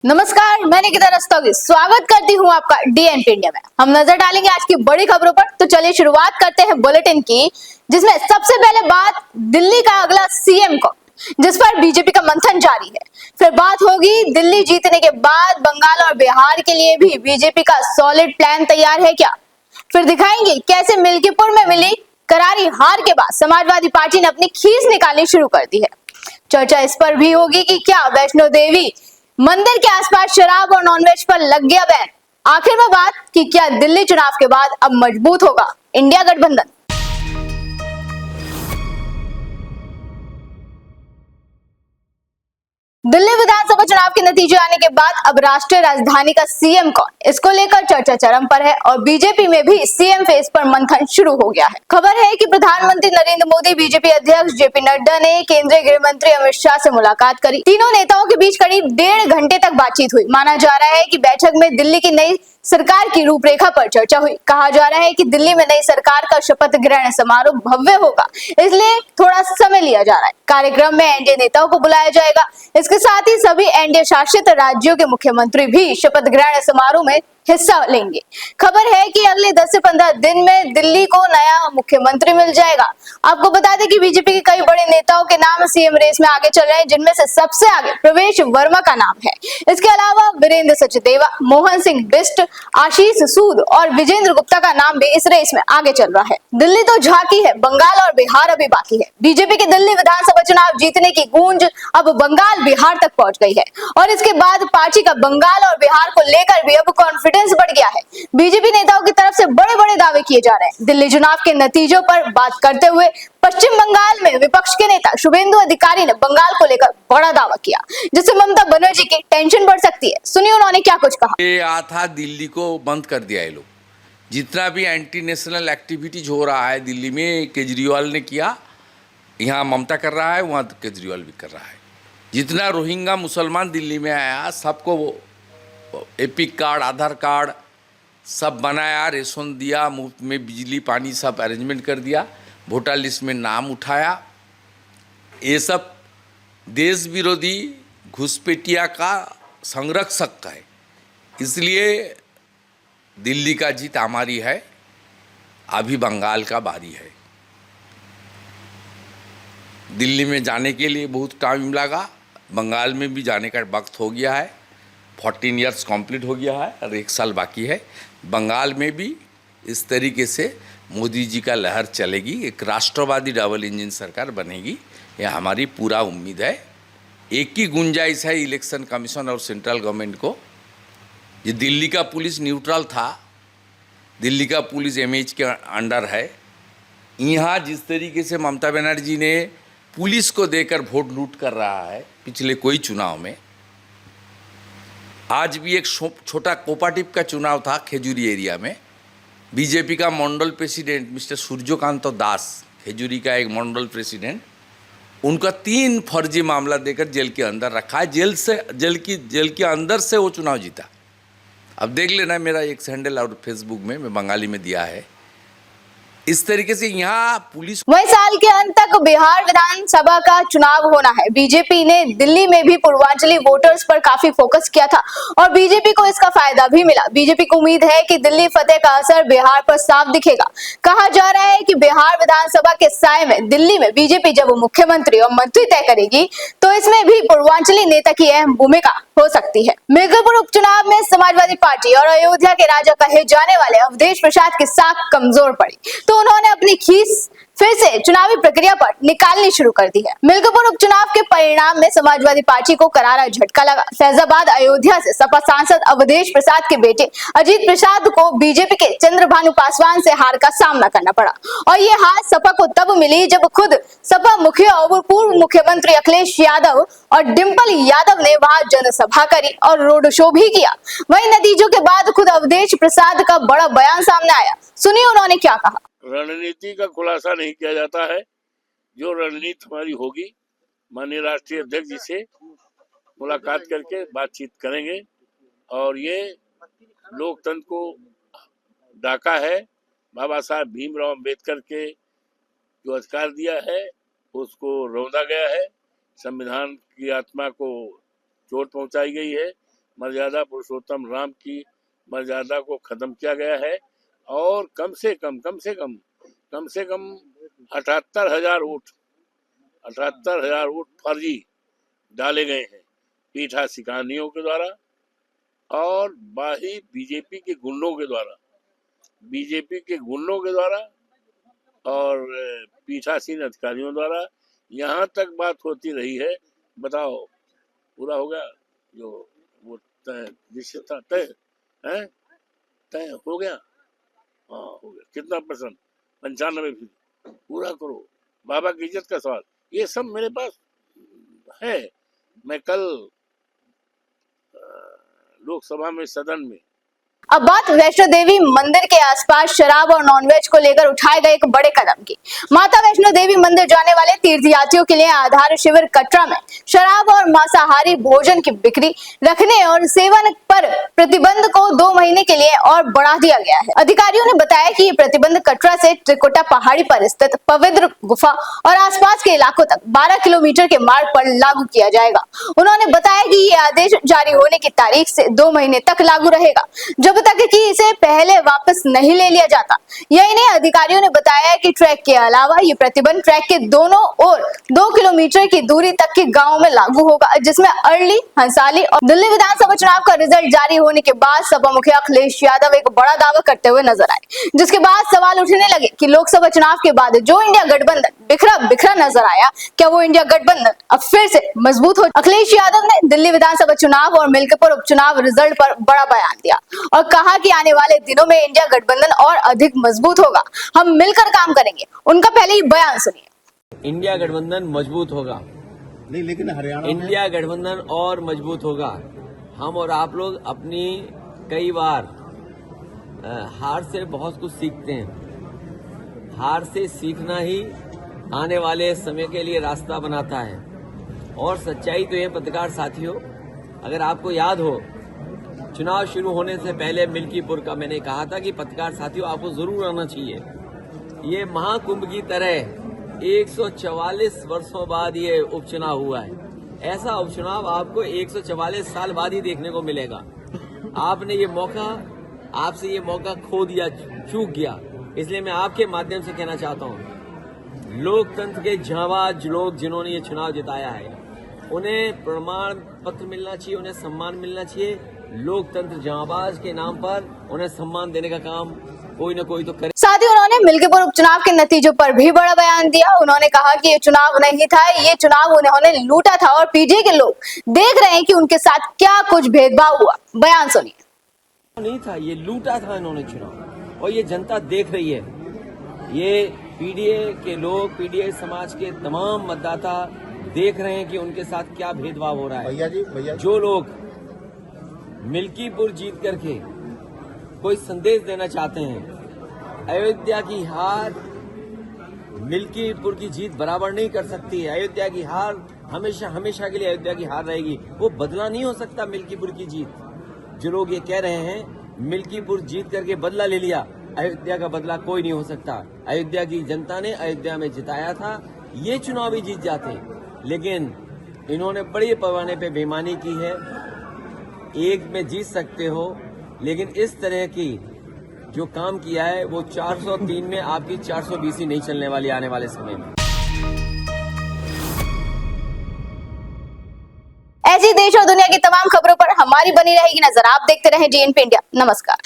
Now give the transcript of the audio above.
नमस्कार, मैं निकिता रस्तोगी स्वागत करती हूँ आपका डीएनपी इंडिया में। हम नजर डालेंगे आज की बड़ी खबरों पर। तो चलिए शुरुआत करते हैं बुलेटिन की, जिसमें सबसे पहले बात दिल्ली का अगला सीएम कौन, जिस पर बीजेपी का मंथन जारी है। फिर बात होगी दिल्ली जीतने के बाद बंगाल और बिहार के लिए भी बीजेपी का सॉलिड प्लान तैयार है क्या। फिर दिखाएंगे कैसे मिल्कीपुर में मिली करारी हार के बाद समाजवादी पार्टी ने अपनी खीस निकालनी शुरू कर दी है। चर्चा इस पर भी होगी कि क्या वैष्णो देवी मंदिर के आसपास शराब और नॉनवेज पर लग गया बैन। आखिर में बात कि क्या दिल्ली चुनाव के बाद अब मजबूत होगा इंडिया गठबंधन। दिल्ली विधानसभा चुनाव के नतीजे आने के बाद अब राष्ट्रीय राजधानी का सीएम कौन, इसको लेकर चर्चा चरम पर है और बीजेपी में भी सीएम फेस पर मंथन शुरू हो गया है। खबर है कि प्रधानमंत्री नरेंद्र मोदी, बीजेपी अध्यक्ष जेपी नड्डा ने केंद्रीय गृह मंत्री अमित शाह से मुलाकात करी। तीनों नेताओं के बीच करीब 1.5 घंटे तक बातचीत हुई। माना जा रहा है कि बैठक में दिल्ली की नई सरकार की रूपरेखा पर चर्चा हुई। कहा जा रहा है कि दिल्ली में नई सरकार का शपथ ग्रहण समारोह भव्य होगा, इसलिए थोड़ा समय लिया जा रहा है। कार्यक्रम में एनडीए नेताओं को बुलाया जाएगा। इसके साथ ही सभी एनडीए शासित राज्यों के मुख्यमंत्री भी शपथ ग्रहण समारोह में हिस्सा लेंगे। खबर है कि अगले 10 से 15 दिन में दिल्ली को नया मुख्यमंत्री मिल जाएगा। आपको बता दें कि बीजेपी के कई बड़े नेताओं के नाम सीएम रेस में आगे चल रहे हैं, जिनमें से सबसे आगे प्रवेश वर्मा का नाम है। इसके अलावा वीरेंद्र सचदेवा, मोहन सिंह बिष्ट, आशीष सूद और विजेंद्र गुप्ता का नाम भी इस रेस में आगे चल रहा है। दिल्ली तो झांकी है, बंगाल और बिहार अभी बाकी है। बीजेपी के दिल्ली विधानसभा चुनाव जीतने की गूंज अब बंगाल बिहार तक पहुंच गई है और इसके बाद पार्टी का बंगाल और बिहार को लेकर भी अब कॉन्फिडेंस बढ़ गया है। बीजेपी नेताओं की तरफ से बड़े बड़े दावे किए जा रहे हैं। दिल्ली चुनाव के नतीजों पर बात करते हुए पश्चिम बंगाल में विपक्ष के नेता शुभेंदु अधिकारी ने बंगाल को लेकर बड़ा दावा किया, जिससे ममता बनर्जी की टेंशन बढ़ सकती है। सुनिए उन्होंने क्या कुछ कहा। ये था दिल्ली को बंद कर दिया ये लोग। जितना भी एंटी नेशनल एक्टिविटीज हो रहा है दिल्ली में, केजरीवाल ने किया, यहाँ ममता कर रहा है, वहाँ केजरीवाल भी कर रहा है। जितना रोहिंग्या मुसलमान दिल्ली में आया, सबको वो एपिक कार्ड, आधार कार्ड सब बनाया, रेशन दिया, मुफ्त में बिजली पानी सब अरेंजमेंट कर दिया, वोटर लिस्ट में नाम उठाया। ये सब देश विरोधी घुसपैठिया का संरक्षक है। इसलिए दिल्ली का जीत हमारी है। अभी बंगाल का बारी है। दिल्ली में जाने के लिए बहुत टाइम लगा, बंगाल में भी जाने का वक्त हो गया है। 14 ईयर्स कंप्लीट हो गया है और 1 साल बाकी है। बंगाल में भी इस तरीके से मोदी जी का लहर चलेगी, एक राष्ट्रवादी डबल इंजन सरकार बनेगी, यह हमारी पूरा उम्मीद है। एक ही गुंजाइश है इलेक्शन कमीशन और सेंट्रल गवर्नमेंट को। ये दिल्ली का पुलिस न्यूट्रल था, दिल्ली का पुलिस एमएच के अंडर है। यहाँ जिस तरीके से ममता बनर्जी ने पुलिस को देकर वोट लूट कर रहा है पिछले कोई चुनाव में, आज भी एक छोटा कोऑपरेटिव का चुनाव था खेजूरी एरिया में। बीजेपी का मंडल प्रेसिडेंट मिस्टर सूर्यकांत दास, खेजूरी का एक मंडल प्रेसिडेंट, उनका 3 फर्जी मामला देकर जेल के अंदर रखा है। जेल के अंदर से वो चुनाव जीता। अब देख लेना, मेरा एक हैंडल और फेसबुक में मैं बंगाली में दिया है। इस तरीके से यहाँ पुलिस। वही साल के अंत तक बिहार विधानसभा का चुनाव होना है। बीजेपी ने दिल्ली में भी पूर्वांचली वोटर्स पर काफी फोकस किया था और बीजेपी को इसका फायदा भी मिला। बीजेपी को उम्मीद है कि दिल्ली फतेह का असर बिहार पर साफ दिखेगा। कहा जा रहा है कि बिहार विधानसभा के साय में दिल्ली में बीजेपी जब मुख्यमंत्री और मंत्री तय करेगी, तो इसमें भी पूर्वांचली नेता की अहम भूमिका हो सकती है। मिर्जापुर उपचुनाव में समाजवादी पार्टी और अयोध्या के राजा कहे जाने वाले अवधेश प्रसाद की साख कमजोर पड़ी, तो उन्होंने अपनी खीस फिर से चुनावी प्रक्रिया पर निकालनी शुरू कर दी है। मिर्जापुर उपचुनाव के परिणाम में समाजवादी पार्टी को करारा झटका लगा। फैजाबाद अयोध्या से सपा सांसद अवधेश प्रसाद के बेटे अजीत प्रसाद को बीजेपी के चंद्रभानु पासवान से हार का सामना करना पड़ा और ये हार सपा को तब मिली जब खुद सपा मुखिया और पूर्व मुख्यमंत्री अखिलेश यादव और डिंपल यादव ने वहां जनसभा करी और रोड शो भी किया। वहीं नतीजों के बाद खुद अवधेश प्रसाद का बड़ा बयान सामने आया। सुनिए उन्होंने क्या कहा। रणनीति का खुलासा नहीं किया जाता है। जो रणनीति हमारी होगी, माननीय राष्ट्रीय अध्यक्ष जी से मुलाकात करके बातचीत करेंगे और ये लोकतंत्र को डाका है। बाबा साहब भीमराव अम्बेडकर के जो अधिकार दिया है उसको रौंदा गया है। संविधान की आत्मा को चोट पहुंचाई गई है। मर्यादा पुरुषोत्तम राम की मर्यादा को खत्म किया गया है और कम से कम 78,000 वोट फर्जी डाले गए हैं पीठासीकानियों के द्वारा और बाही बीजेपी के गुंडों के द्वारा और पीठासीन अधिकारियों द्वारा। यहाँ तक बात होती रही है, बताओ पूरा हो गया जो वो निश्चित था, तय हो गया, हाँ हो गया, कितना परसेंट? 95%। पूरा करो, बाबा की इज्जत का सवाल, ये सब मेरे पास है। मैं कल लोकसभा में सदन में अब बात वैष्णो देवी मंदिर के आसपास शराब और नॉनवेज को लेकर उठाए गए एक बड़े कदम की। माता वैष्णो देवी मंदिर जाने वाले तीर्थयात्रियों के लिए आधार शिविर कटरा में शराब और मांसाहारी भोजन की बिक्री, रखने और सेवन पर प्रतिबंध को 2 महीने के लिए और बढ़ा दिया गया है। अधिकारियों ने बताया कि ये प्रतिबंध कटरा से त्रिकुटा पहाड़ी पर स्थित पवित्र गुफा और आसपास के इलाकों तक 12 किलोमीटर के मार्ग पर लागू किया जाएगा। उन्होंने बताया कि ये आदेश जारी होने की तारीख से 2 महीने तक लागू रहेगा, जब तक कि इसे पहले वापस नहीं ले लिया जाता। यही नहीं, अधिकारियों ने बताया कि ट्रैक के अलावा ये प्रतिबंध ट्रैक के दोनों ओर 2 किलोमीटर की दूरी तक के गांवों में लागू होगा, जिसमें अरली, हंसाली और दिल्ली विधानसभा चुनाव का रिजल्ट जारी होने के बाद सपा मुखिया अखिलेश यादव एक बड़ा दावा करते हुए नजर आए, जिसके बाद सवाल उठने लगे कि लोकसभा चुनाव के बाद जो इंडिया गठबंधन बिखरा नजर आया, क्या वो इंडिया गठबंधन अब फिर से मजबूत हो? अखिलेश यादव ने दिल्ली विधानसभा चुनाव और मिल्कीपुर उपचुनाव रिजल्ट पर बड़ा बयान दिया और कहा कि आने वाले दिनों में इंडिया गठबंधन और अधिक मजबूत होगा, हम मिलकर काम करेंगे। उनका पहले ही बयान सुनिए। इंडिया गठबंधन मजबूत होगा, नहीं, लेकिन हरियाणा इंडिया गठबंधन और मजबूत होगा। हम और आप लोग अपनी कई बार हार से बहुत कुछ सीखते हैं। हार से सीखना ही आने वाले समय के लिए रास्ता बनाता है। और सच्चाई तो ये पत्रकार साथियों, अगर आपको याद हो, चुनाव शुरू होने से पहले मिल्कीपुर का मैंने कहा था कि पत्रकार साथियों आपको जरूर आना चाहिए। ये महाकुंभ की तरह 144 वर्षों बाद ये उपचुनाव हुआ है। ऐसा उपचुनाव आपको 144 साल बाद ही देखने को मिलेगा। आपने ये मौका, आपसे ये मौका खो दिया, चूक गया। इसलिए मैं आपके माध्यम से कहना चाहता हूँ, लोकतंत्र के जांबाज लोग जिन्होंने ये चुनाव जिताया है, उन्हें प्रमाण पत्र मिलना चाहिए, उन्हें सम्मान मिलना चाहिए। लोकतंत्र जांबाज के नाम पर उन्हें सम्मान देने का काम कोई न कोई तो करे। साथ ही उन्होंने मिल्कीपुर उपचुनाव के नतीजों पर भी बड़ा बयान दिया। उन्होंने कहा कि ये चुनाव नहीं था, ये चुनाव उन्होंने लूटा था और पीजे के लोग देख रहे हैं कि उनके साथ क्या कुछ भेदभाव हुआ। बयान सुनिए। नहीं था, ये लूटा था इन्होंने चुनाव, और ये जनता देख रही है। ये पीडीए के लोग, पीडीए समाज के तमाम मतदाता देख रहे हैं कि उनके साथ क्या भेदभाव हो रहा है। भैया जी, जो लोग मिल्कीपुर जीत करके कोई संदेश देना चाहते हैं, अयोध्या की हार मिल्कीपुर की जीत बराबर नहीं कर सकती है। अयोध्या की हार हमेशा के लिए अयोध्या की हार रहेगी, वो बदला नहीं हो सकता मिल्कीपुर की जीत। जो लोग ये कह रहे हैं मिल्कीपुर जीत करके बदला ले लिया, अयोध्या का बदला कोई नहीं हो सकता। अयोध्या की जनता ने अयोध्या में जिताया था, ये चुनाव भी जीत जाते, लेकिन इन्होंने बड़े पैमाने पे बेईमानी की है। एक में जीत सकते हो, लेकिन इस तरह की जो काम किया है वो 403 में आपकी 420 ही नहीं चलने वाली आने वाले समय में। ऐसी देश और दुनिया की तमाम खबरों पर हमारी बनी रहेगी नजर। आप देखते रहें जीएनपी इंडिया। नमस्कार।